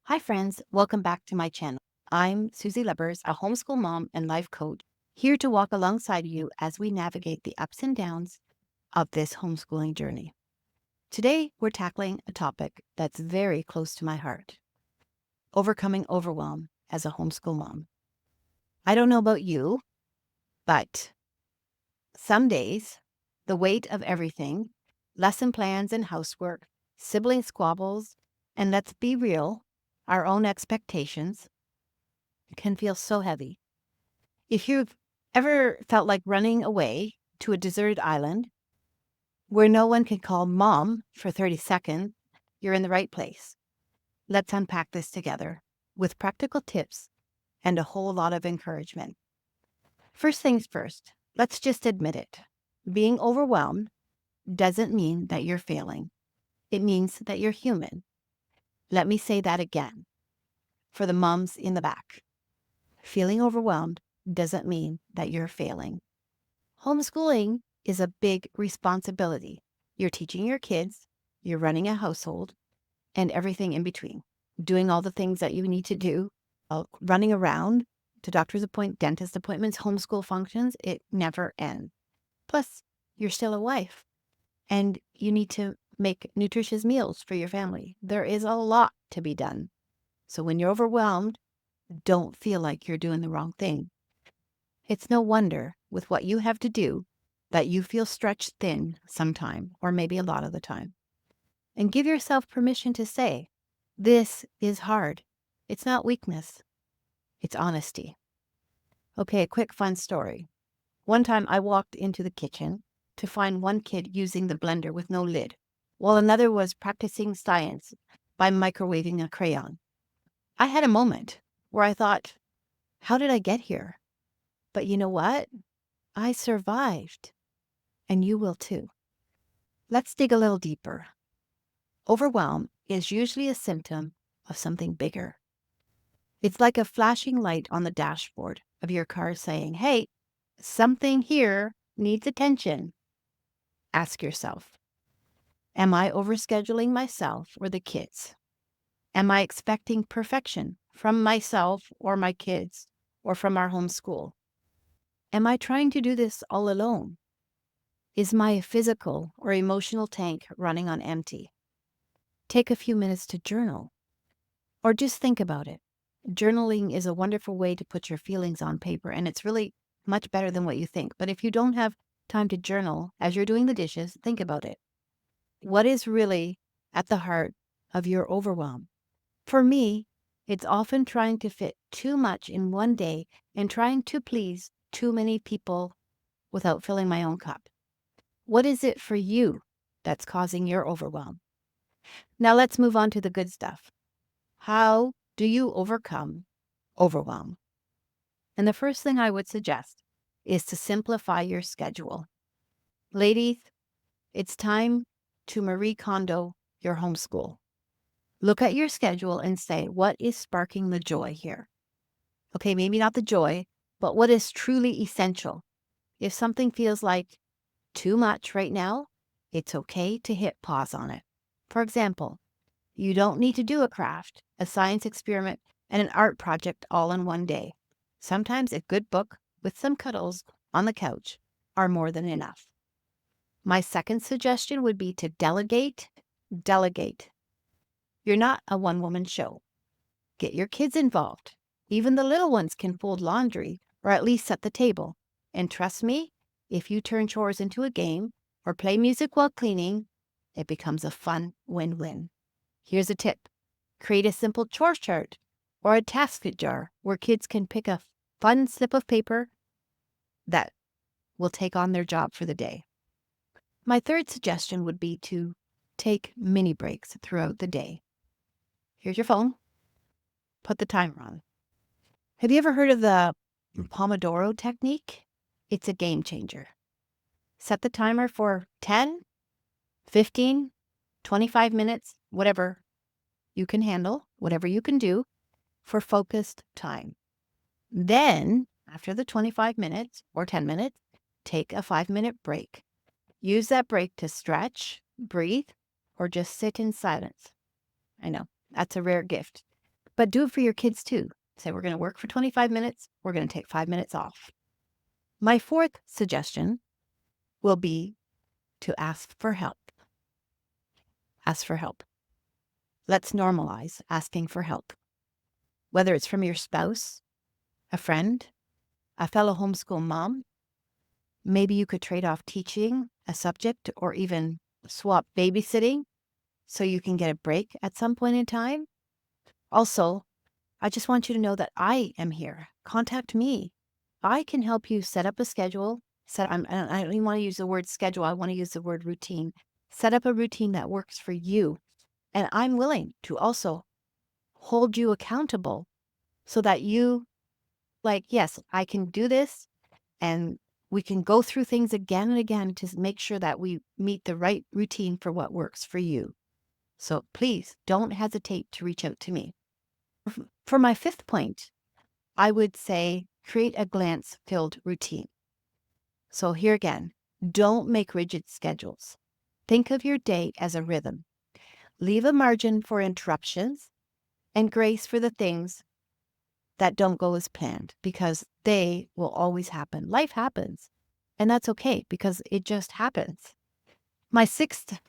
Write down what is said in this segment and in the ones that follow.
Hi, friends. Welcome back to my channel. I'm Susie Lebers, a homeschool mom and life coach, here to walk alongside you as we navigate the ups and downs of this homeschooling journey. Today, we're tackling a topic that's very close to my heart: overcoming overwhelm as a homeschool mom. I don't know about you, but some days, the weight of everything, lesson plans and housework, sibling squabbles, and let's be real, our own expectations, can feel so heavy. If you've ever felt like running away to a deserted island where no one can call mom for 30 seconds, you're in the right place. Let's unpack this together with practical tips and a whole lot of encouragement. First things first, let's just admit it. Being overwhelmed doesn't mean that you're failing. It means that you're human. Let me say that again for the moms in the back. Feeling overwhelmed doesn't mean that you're failing. Homeschooling is a big responsibility. You're teaching your kids, you're running a household, and everything in between. Doing all the things that you need to do, running around to doctor's appointments, dentist appointments, homeschool functions, it never ends. Plus, you're still a wife and you need to make nutritious meals for your family. There is a lot to be done. So when you're overwhelmed, don't feel like you're doing the wrong thing. It's no wonder, with what you have to do, that you feel stretched thin sometime, or maybe a lot of the time. And give yourself permission to say, this is hard. It's not weakness, it's honesty. Okay, a quick fun story. One time I walked into the kitchen to find one kid using the blender with no lid, while another was practicing science by microwaving a crayon. I had a moment where I thought, how did I get here? But you know what? I survived, and you will too. Let's dig a little deeper. Overwhelm is usually a symptom of something bigger. It's like a flashing light on the dashboard of your car saying, hey, something here needs attention. Ask yourself, am I overscheduling myself or the kids? Am I expecting perfection from myself or my kids or from our homeschool? Am I trying to do this all alone? Is my physical or emotional tank running on empty? Take a few minutes to journal or just think about it. Journaling is a wonderful way to put your feelings on paper, and it's really much better than what you think. But if you don't have time to journal as you're doing the dishes, think about it. What is really at the heart of your overwhelm? For me, it's often trying to fit too much in one day and trying to please too many people without filling my own cup. What is it for you that's causing your overwhelm? Now let's move on to the good stuff. How do you overcome overwhelm? And the first thing I would suggest is to simplify your schedule. Ladies, it's time to Marie Kondo your homeschool. Look at your schedule and say, what is sparking the joy here? Okay, maybe not the joy, but what is truly essential? If something feels like too much right now, it's okay to hit pause on it. For example, you don't need to do a craft, a science experiment, and an art project all in one day. Sometimes a good book with some cuddles on the couch are more than enough. My second suggestion would be to delegate. Delegate. You're not a one-woman show. Get your kids involved. Even the little ones can fold laundry or at least set the table. And trust me, if you turn chores into a game or play music while cleaning, it becomes a fun win-win. Here's a tip. Create a simple chore chart or a task jar where kids can pick a fun slip of paper that will take on their job for the day. My third suggestion would be to take mini breaks throughout the day. Here's your phone. Put the timer on. Have you ever heard of the Pomodoro technique? It's a game changer. Set the timer for 10, 15, 25 minutes, whatever you can handle, whatever you can do for focused time. Then, after the 25 minutes or 10 minutes, take a 5-minute break. Use that break to stretch, breathe, or just sit in silence. I know, that's a rare gift. But do it for your kids too. Say, we're going to work for 25 minutes. We're going to take 5 minutes off. My fourth suggestion will be to ask for help. Ask for help. Let's normalize asking for help. Whether it's from your spouse, a friend, a fellow homeschool mom, maybe you could trade off teaching a subject or even swap babysitting so you can get a break at some point in time. Also, I just want you to know that I am here. Contact me. I can help you set up a schedule. I don't even want to use the word schedule. I want to use the word routine. Set up a routine that works for you. And I'm willing to also hold you accountable so that you, like, yes, I can do this. And we can go through things again and again to make sure that we meet the right routine for what works for you. So please don't hesitate to reach out to me. For my fifth point, I would say create a glance-filled routine. So here again, don't make rigid schedules. Think of your day as a rhythm. Leave a margin for interruptions and grace for the things that don't go as planned, because they will always happen. Life happens, and that's okay because it just happens. My sixth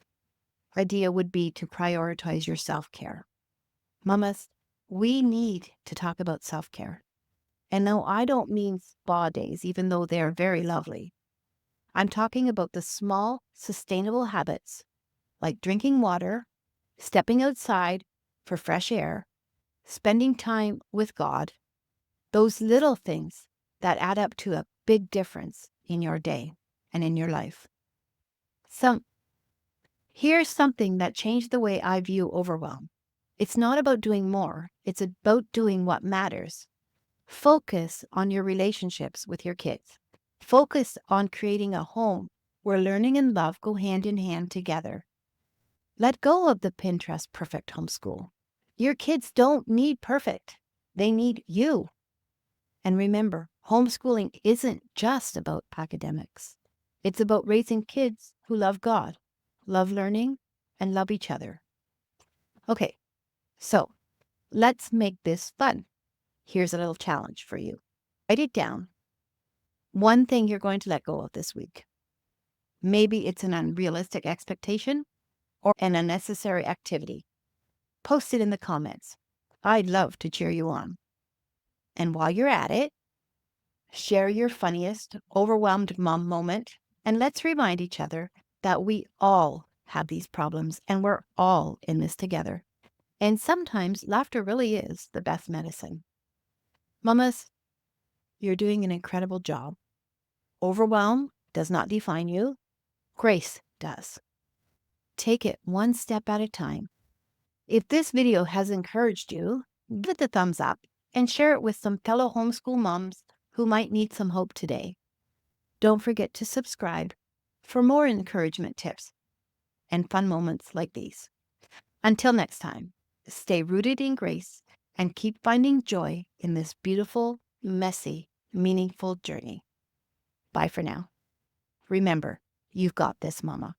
idea would be to prioritize your self-care. Mamas, we need to talk about self-care. And no, I don't mean spa days, even though they're very lovely. I'm talking about the small, sustainable habits like drinking water, stepping outside for fresh air, spending time with God, those little things that add up to a big difference in your day and in your life. Here's something that changed the way I view overwhelm. It's not about doing more. It's about doing what matters. Focus on your relationships with your kids. Focus on creating a home where learning and love go hand in hand together. Let go of the Pinterest perfect homeschool. Your kids don't need perfect. They need you. And remember, homeschooling isn't just about academics. It's about raising kids who love God, love learning, and love each other. Okay, so let's make this fun. Here's a little challenge for you. Write it down. One thing you're going to let go of this week. Maybe it's an unrealistic expectation or an unnecessary activity. Post it in the comments. I'd love to cheer you on. And while you're at it, share your funniest overwhelmed mom moment, and let's remind each other that we all have these problems and we're all in this together. And sometimes laughter really is the best medicine. Mamas, you're doing an incredible job. Overwhelm does not define you. Grace does. Take it one step at a time. If this video has encouraged you, give it the thumbs up and share it with some fellow homeschool moms who might need some hope today. Don't forget to subscribe for more encouragement tips and fun moments like these. Until next time, stay rooted in grace and keep finding joy in this beautiful, messy, meaningful journey. Bye for now. Remember, you've got this, Mama.